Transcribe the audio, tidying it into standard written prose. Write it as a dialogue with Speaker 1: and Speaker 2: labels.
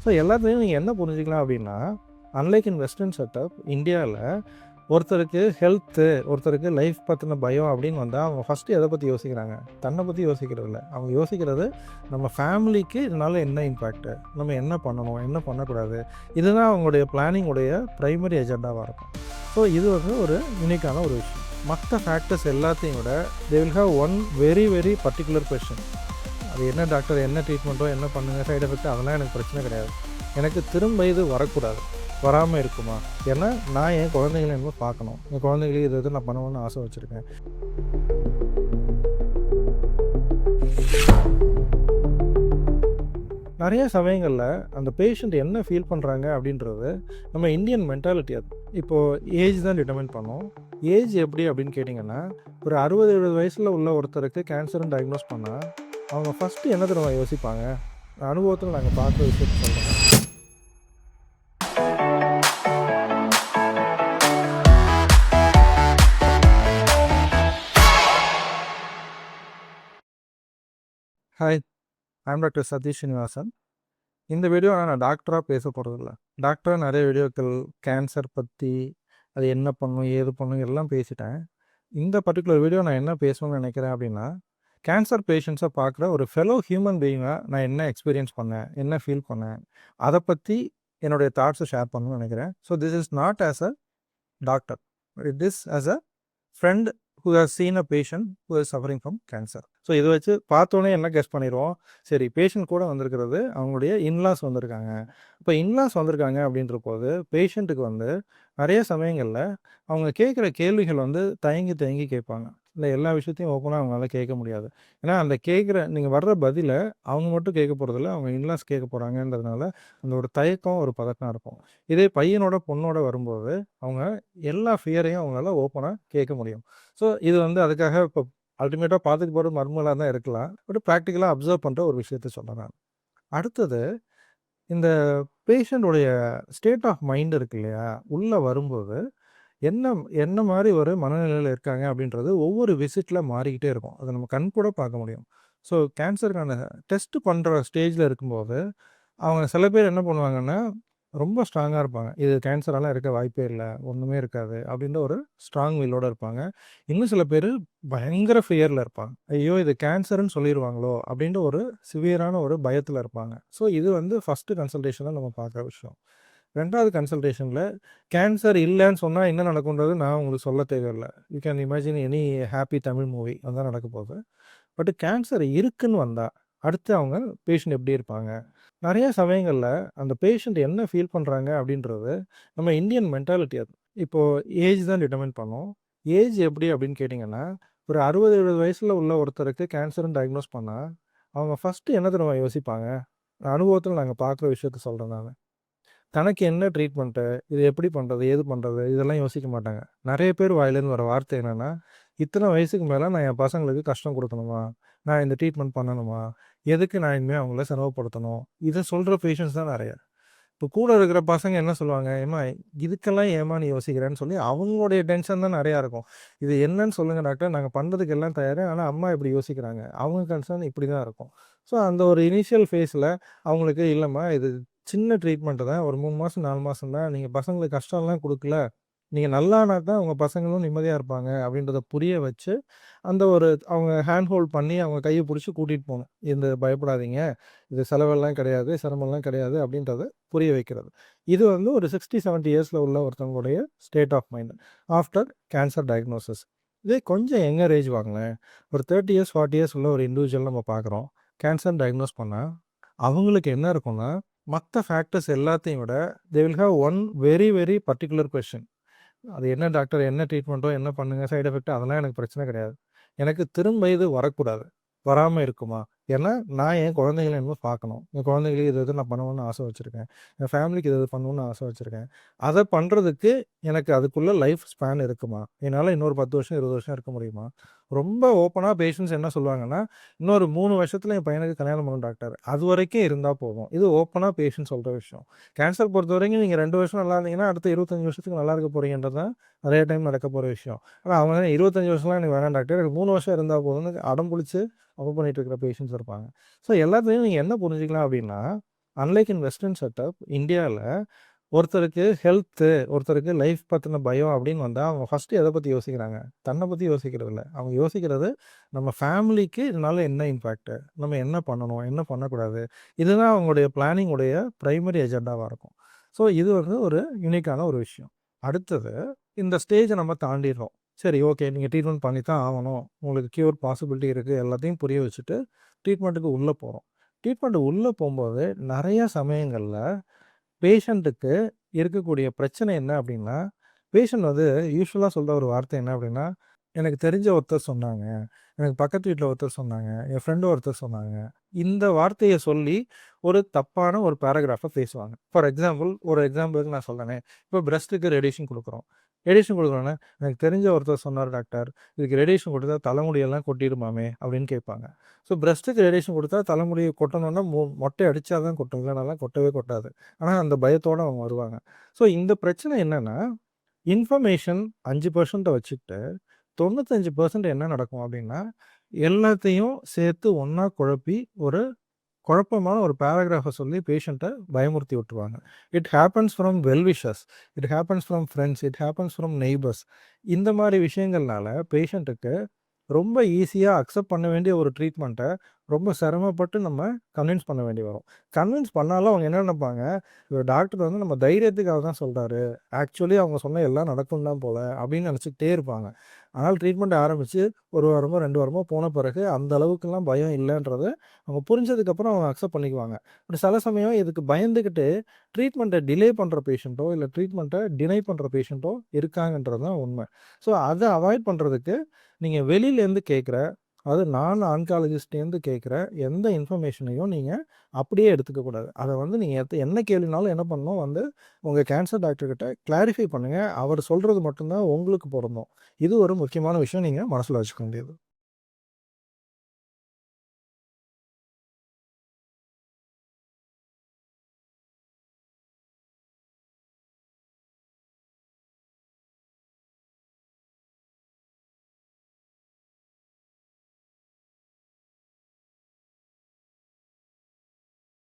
Speaker 1: So எல்லாத்துலேயும் நீங்கள் என்ன புரிஞ்சுக்கலாம் அப்படின்னா, அன்லைக் இன் வெஸ்டர்ன் செட்டப் இந்தியாவில் ஒருத்தருக்கு ஹெல்த்து, ஒருத்தருக்கு லைஃப் பற்றின பயம் அப்படின்னு வந்தால் அவங்க ஃபஸ்ட்டு எதை பற்றி யோசிக்கிறாங்க? தன்னை பற்றி யோசிக்கிறது இல்லை. அவங்க யோசிக்கிறது நம்ம ஃபேமிலிக்கு இதனால் என்ன இம்பேக்ட்டு, நம்ம என்ன பண்ணணும், என்ன பண்ணக்கூடாது, இதுதான் அவங்களுடைய பிளானிங்குடைய ப்ரைமரி எஜெண்டாவாக இருக்கும். ஸோ இது வந்து ஒரு யூனிக்கான ஒரு விஷயம். மற்ற ஃபேக்டர்ஸ் எல்லாத்தையும் விட they will have one very very particular question. அது என்ன டாக்டர், என்ன ட்ரீட்மெண்ட்டோ, என்ன பண்ணுங்கள், சைடு எஃபெக்ட், அதெல்லாம் எனக்கு பிரச்சனை கிடையாது. எனக்கு திரும்ப இது வரக்கூடாது, வராமல் இருக்குமா? ஏன்னா நான் என் குழந்தைகளை என்ன பார்க்கணும், என் குழந்தைங்களுக்கு இது நான் பண்ணணும்னு ஆசை வச்சுருக்கேன். நிறைய சமயங்களில் அந்த பேஷண்ட் என்ன ஃபீல் பண்ணுறாங்க அப்படின்றது நம்ம இந்தியன் மென்டாலிட்டி. அது இப்போது ஏஜ் தான் டிட்டர்மைன் பண்ணோம். ஏஜ் எப்படி அப்படின்னு கேட்டிங்கன்னா, ஒரு 60-70 வயசில் உள்ள ஒருத்தருக்கு கேன்சர்னு டயக்னோஸ் பண்ணால் அவங்க ஃபஸ்ட்டு என்ன தெரியுமா யோசிப்பாங்க? அனுபவத்தில் நாங்கள் பார்க்குற விஷயத்தை சொல்கிறோம். Hi, I'm doctor Satish Srinivasan. இந்த வீடியோ நான் டாக்டராக பேச போகிறதில்ல. டாக்டராக நிறைய வீடியோக்கள் கேன்சர் பற்றி, அது என்ன பண்ணும், ஏது பண்ணும் எல்லாம் பேசிட்டேன். இந்த பர்டிகுலர் வீடியோ நான் என்ன பேசணும்னு நினைக்கிறேன் அப்படின்னா, கேன்சர் பேஷண்ட்ஸை பார்க்குற ஒரு ஃபெலோ ஹியூமன் பீயிங்காக நான் என்ன எக்ஸ்பீரியன்ஸ் பண்ணேன், என்ன ஃபீல் பண்ணேன், அதை பற்றி என்னுடைய தாட்ஸை ஷேர் பண்ணணும்னு நினைக்கிறேன். So this is not as a doctor, it is as a friend who has seen a patient who is suffering from cancer. So இதை வச்சு பார்த்தோன்னே என்ன கெஸ் பண்ணிடுவோம், சரி பேஷண்ட் கூட வந்திருக்கிறது அவங்களுடைய இன்லாஸ் வந்திருக்காங்க. இப்போ இன்லாஸ் வந்திருக்காங்க அப்படின்ற போது பேஷண்ட்டுக்கு வந்து நிறைய சமயங்களில் அவங்க கேட்குற கேள்விகள் வந்து தயங்கி தயங்கி கேட்பாங்க. இல்லை எல்லா விஷயத்தையும் ஓப்பனாக அவங்களால கேட்க முடியாது. ஏன்னா அந்த கேட்குற நீங்கள் வர்ற பதிலை அவங்க மட்டும் கேட்க போகிறதில்ல, அவங்க இன்லாஸ் கேட்க போகிறாங்கன்றதுனால அந்த ஒரு தயக்கம், ஒரு பதட்டம் இருக்கும். இதே பையனோட பொண்ணோட வரும்போது அவங்க எல்லா ஃபியரையும் அவங்களால ஓப்பனாக கேட்க முடியும். ஸோ இது வந்து அதுக்காக இப்போ அல்டிமேட்டாக பார்த்துட்டு போகிற மர்மலாக தான் இருக்கலாம். பட் ப்ராக்டிக்கலாக அப்சர்வ் பண்ணுற ஒரு விஷயத்த சொல்கிறேன் நான். அடுத்தது, இந்த பேஷண்ட்டுடைய ஸ்டேட் ஆஃப் மைண்ட் இருக்கு இல்லையா, உள்ளே வரும்போது என்ன என்ன மாதிரி ஒரு மனநிலையில் இருக்காங்க அப்படின்றது ஒவ்வொரு விசிட்டில் மாறிக்கிட்டே இருக்கும். அதை நம்ம கண் கூட பார்க்க முடியும். ஸோ கேன்சருக்கான டெஸ்ட் பண்ணுற ஸ்டேஜில் இருக்கும்போது அவங்க சில பேர் என்ன பண்ணுவாங்கன்னா, ரொம்ப ஸ்ட்ராங்காக இருப்பாங்க. இது கேன்சரெல்லாம் இருக்க வாய்ப்பே இல்லை, ஒன்றுமே இருக்காது அப்படின்ற ஒரு ஸ்ட்ராங் வில்லோடு இருப்பாங்க. இன்னும் சில பேர் பயங்கர ஃபியரில் இருப்பாங்க. ஐயோ இது கேன்சர்னு சொல்லிடுவாங்களோ அப்படின்ற ஒரு சிவியரான ஒரு பயத்தில் இருப்பாங்க. ஸோ இது வந்து ஃபஸ்ட்டு கன்சல்டேஷனில் நம்ம பார்க்குற விஷயம். 2வது கன்சல்டேஷனில் கேன்சர் இல்லைன்னு சொன்னால் என்ன நடக்கும்ன்றது நான் உங்களுக்கு சொல்ல தேவையில்லை. You can imagine any happy Tamil movie அதுதான் நடக்க போகுது. பட் கேன்சர் இருக்குன்னு வந்தால் அடுத்து அவங்க பேஷண்ட் எப்படி இருப்பாங்க? நிறைய சமயங்களில் அந்த பேஷண்ட் என்ன ஃபீல் பண்ணுறாங்க அப்படின்றது நம்ம இந்தியன் மென்டாலிட்டி. அது இப்போது ஏஜ் தான் டிட்டர்மைன் பண்ணோம். ஏஜ் எப்படி அப்படின்னு கேட்டிங்கன்னா, ஒரு 60-70 வயசில் உள்ள ஒருத்தருக்கு கேன்சர்னு டயக்னோஸ் பண்ணால் அவங்க ஃபஸ்ட்டு என்ன தெரியுமா யோசிப்பாங்க? அனுபவத்தில் நாங்கள் பார்க்குற விஷயத்த சொல்கிறேன் நான். தனக்கு என்ன ட்ரீட்மெண்ட்டு, இது எப்படி பண்ணுறது, ஏது பண்ணுறது, இதெல்லாம் யோசிக்க மாட்டாங்க. நிறைய பேர் வாயிலேருந்து வர வார்த்தை என்னென்னா, இத்தனை வயசுக்கு மேலே நான் என் பசங்களுக்கு கஷ்டம் கொடுக்கணுமா, நான் இந்த ட்ரீட்மெண்ட் பண்ணணுமா, எதுக்கு நான் இனிமேல் அவங்கள சிரமப்படுத்தணும், இதை சொல்கிற பேஷண்ட்ஸ் தான் நிறைய. இப்போ கூட இருக்கிற பசங்க என்ன சொல்லுவாங்க, ஏம்மா இதுக்கெல்லாம் ஏம்மா நீ யோசிக்கிறேன்னு சொல்லி அவங்களுடைய டென்ஷன் தான் நிறையா இருக்கும். இது என்னன்னு சொல்லுங்கள் டாக்டர், நாங்கள் பண்ணுறதுக்கு எல்லாம் தயார், ஆனால் அம்மா இப்படி யோசிக்கிறாங்க, அவங்க கன்சர்ன் இப்படி தான் இருக்கும். ஸோ அந்த ஒரு இனிஷியல் ஃபேஸில் அவங்களுக்கு இல்லைம்மா இது சின்ன ட்ரீட்மெண்ட்டு தான், ஒரு 3 மாதம் 4 மாதம் தான், நீங்கள் பசங்களுக்கு கஷ்டம்லாம் கொடுக்கல, நீங்கள் நல்லானா தான் உங்கள் பசங்களும் நிம்மதியாக இருப்பாங்க அப்படின்றத புரிய வச்சு அந்த ஒரு அவங்க ஹேண்ட் ஹோல்ட் பண்ணி அவங்க கையை பிடிச்சி கூட்டிகிட்டு போகணும். இந்த பயப்படாதீங்க, இது செலவெல்லாம் கிடையாது, சிரமம்லாம் கிடையாது அப்படின்றத புரிய வைக்கிறது. இது வந்து ஒரு 60-70 இயர்ஸில் உள்ள ஒருத்தவங்களுடைய state of mind after cancer diagnosis. இதே கொஞ்சம் யங்கர் ஏஜ் வாங்களேன், ஒரு 30 இயர்ஸ் 40 இயர்ஸ் உள்ள ஒரு இண்டிவிஜுவல் நம்ம பார்க்குறோம். கேன்சர் டயக்னோஸ் பண்ணால் அவங்களுக்கு என்ன இருக்கும்னா, மற்ற ஃபேக்டர்ஸ் எல்லாத்தையும் விட they will have one very very particular question. அது என்ன டாக்டர், என்ன ட்ரீட்மெண்ட்டோ, என்ன பண்ணுங்கள், சைடு எஃபெக்ட், அதெல்லாம் எனக்கு பிரச்சனை கிடையாது. எனக்கு திரும்ப இது வரக்கூடாது, வராமல் இருக்குமா? ஏன்னா நான் என் குழந்தைகளை இன்னும் பார்க்கணும், என் குழந்தைங்களுக்கு இது நான் பண்ணணும்னு ஆசை வச்சுருக்கேன், என் ஃபேமிலிக்கு இது பண்ணணும்னு ஆசை வச்சுருக்கேன். அதை பண்ணுறதுக்கு எனக்கு அதுக்குள்ளே லைஃப் ஸ்பேன் இருக்குமா? என்னால் இன்னொரு 10 வருஷம் 20 வருஷம் இருக்க முடியுமா? ரொம்ப ஓப்பனாக பேஷண்ட்ஸ் என்ன சொல்லுவாங்கன்னா, இன்னொரு 3 வருஷத்தில் என் பையனுக்கு கல்யாணம் பண்ணணும் டாக்டர், அது வரைக்கும் இருந்தால் போதும். இது ஓப்பனாக பேஷண்ட் சொல்கிற விஷயம். கேன்சர் பொறுத்த வரைக்கும் நீங்கள் 2 வருஷம் நல்லா இருந்தீங்கன்னா அடுத்த 25 வருஷத்துக்கு நல்லா இருக்க போகிறீங்கன்றது தான் நிறைய டைம் நடக்க போகிற விஷயம். ஆனால் அவங்க 25 வருஷம்லாம் எனக்கு வேணாம் டாக்டர், எனக்கு 3 வருஷம் இருந்தால் போதும்னு அடம் பிடிச்சி பண்ணிட்டு இருக்கிற பேஷண்ட்ஸ் இருப்பாங்க. ஸோ எல்லாத்துலேயும் நீங்கள் என்ன புரிஞ்சுக்கலாம் அப்படின்னா, அன்லைக் இன் வெஸ்டர்ன் செட்டப் இந்தியாவில் ஒருத்தருக்கு ஹெல்த்து, ஒருத்தருக்கு லைஃப் பற்றின பயம் அப்படின்னு வந்தால் அவங்க ஃபஸ்ட்டு எதை பற்றி யோசிக்கிறாங்க? தன்னை பற்றி யோசிக்கிறது இல்லை. அவங்க யோசிக்கிறது நம்ம ஃபேமிலிக்கு இதனால என்ன இம்பேக்ட்டு, நம்ம என்ன பண்ணணும், என்ன பண்ணக்கூடாது, இதுதான் அவங்களுடைய பிளானிங்குடைய ப்ரைமரி எஜெண்டாவாக இருக்கும். ஸோ இது வந்து ஒரு யூனிக்கான ஒரு விஷயம். அடுத்தது, இந்த ஸ்டேஜை நம்ம தாண்டிடுறோம். சரி, ஓகே, நீங்கள் ட்ரீட்மெண்ட் பண்ணி தான் ஆகணும், உங்களுக்கு க்யூர் பாசிபிலிட்டி இருக்குது, எல்லாத்தையும் புரிய வச்சுட்டு ட்ரீட்மெண்ட்டுக்கு உள்ளே போகிறோம். ட்ரீட்மெண்ட்டு உள்ளே போகும்போது நிறையா சமயங்களில் பேஷண்ட்டுக்கு இருக்கக்கூடிய பிரச்சனை என்ன அப்படின்னா, பேஷண்ட் வந்து யூசுவலாக சொல்கிற ஒரு வார்த்தை என்ன அப்படின்னா, எனக்கு தெரிஞ்ச ஒருத்தர் சொன்னாங்க, எனக்கு பக்கத்து வீட்டில் ஒருத்தர் சொன்னாங்க, என் ஃப்ரெண்டு ஒருத்தர் சொன்னாங்க. இந்த வார்த்தையை சொல்லி ஒரு தப்பான ஒரு பேராகிராஃபை பேசுவாங்க. ஃபார் எக்ஸாம்பிள், ஒரு எக்ஸாம்பிளுக்கு நான் சொல்கிறேனே, இப்போ பிரஸ்ட்டுக்கு ரேடியேஷன் கொடுக்குறோம். ரேடியேஷன் கொடுக்குறோன்னா, எனக்கு தெரிஞ்ச ஒருத்தர் சொன்னார் டாக்டர், இதுக்கு ரேடியேஷன் கொடுத்தா தலைமுடியெல்லாம் கொட்டிடுமாமே அப்படின்னு கேட்பாங்க. ஸோ பிரஸ்ட்டுக்கு ரேடியேஷன் கொடுத்தா தலைமுடியை கொட்டணுன்னா மொட்டை அடித்தா தான் கொட்டும், இல்லைனாலாம் கொட்டவே கொட்டாது. ஆனால் அந்த பயத்தோடு அவங்க வருவாங்க. ஸோ இந்த பிரச்சனை என்னென்னா, இன்ஃபர்மேஷன் 5% வச்சுக்கிட்டு 95% என்ன நடக்கும் அப்படின்னா, எல்லாத்தையும் சேர்த்து ஒன்றா குழப்பி ஒரு குழப்பமான ஒரு பேராகிராஃபை சொல்லி பேஷண்ட்டை பயமுறுத்தி விட்டுருவாங்க. It happens from well wishers, it happens from friends, it happens from neighbours. இந்த மாதிரி விஷயங்கள்னால பேஷண்ட்டுக்கு ரொம்ப ஈஸியாக அக்செப்ட் பண்ண வேண்டிய ஒரு ட்ரீட்மெண்ட்டை ரொம்ப சிரமப்பட்டு நம்ம கன்வின்ஸ் பண்ண வேண்டி வரும். கன்வின்ஸ் பண்ணாலும் அவங்க என்ன நினைப்பாங்க, டாக்டர் வந்து நம்ம தைரியத்துக்காக தான் சொல்கிறாரு, ஆக்சுவலி அவங்க சொன்ன எல்லாம் நடக்கும் தான் போல் அப்படின்னு நினச்சிக்கிட்டே இருப்பாங்க. ஆனால் ட்ரீட்மெண்ட் ஆரம்பித்து 1 வாரமோ 2 வாரமோ போன பிறகு அந்த அளவுக்குலாம் பயம் இல்லைன்றதை அவங்க புரிஞ்சதுக்கப்புறம் அவங்க அக்செப்ட் பண்ணிக்குவாங்க. பட் சில சமயம் இதுக்கு பயந்துக்கிட்டு ட்ரீட்மெண்ட்டை டிலே பண்ணுற பேஷண்ட்டோ இல்லை ட்ரீட்மெண்ட்டை டினை பண்ணுற பேஷண்ட்டோ இருக்காங்கன்றது தான் உண்மை. ஸோ அதை அவாய்ட் பண்ணுறதுக்கு நீங்கள் வெளியிலேருந்து கேட்குற, அதாவது நான் ஆன்காலஜிஸ்ட்லேருந்து கேட்குற எந்த இன்ஃபர்மேஷனையும் நீங்கள் அப்படியே எடுத்துக்கக்கூடாது. அதை வந்து நீங்கள் என்ன கேள்வினாலும் என்ன பண்ணணும், வந்து உங்கள் கேன்சர் டாக்டர்கிட்ட கிளாரிஃபை பண்ணுங்கள். அவர் சொல்கிறது மட்டும்தான் உங்களுக்கு பொருந்தும். இது ஒரு முக்கியமான விஷயம் நீங்கள் மனசில் வச்சுக்க வேண்டியது.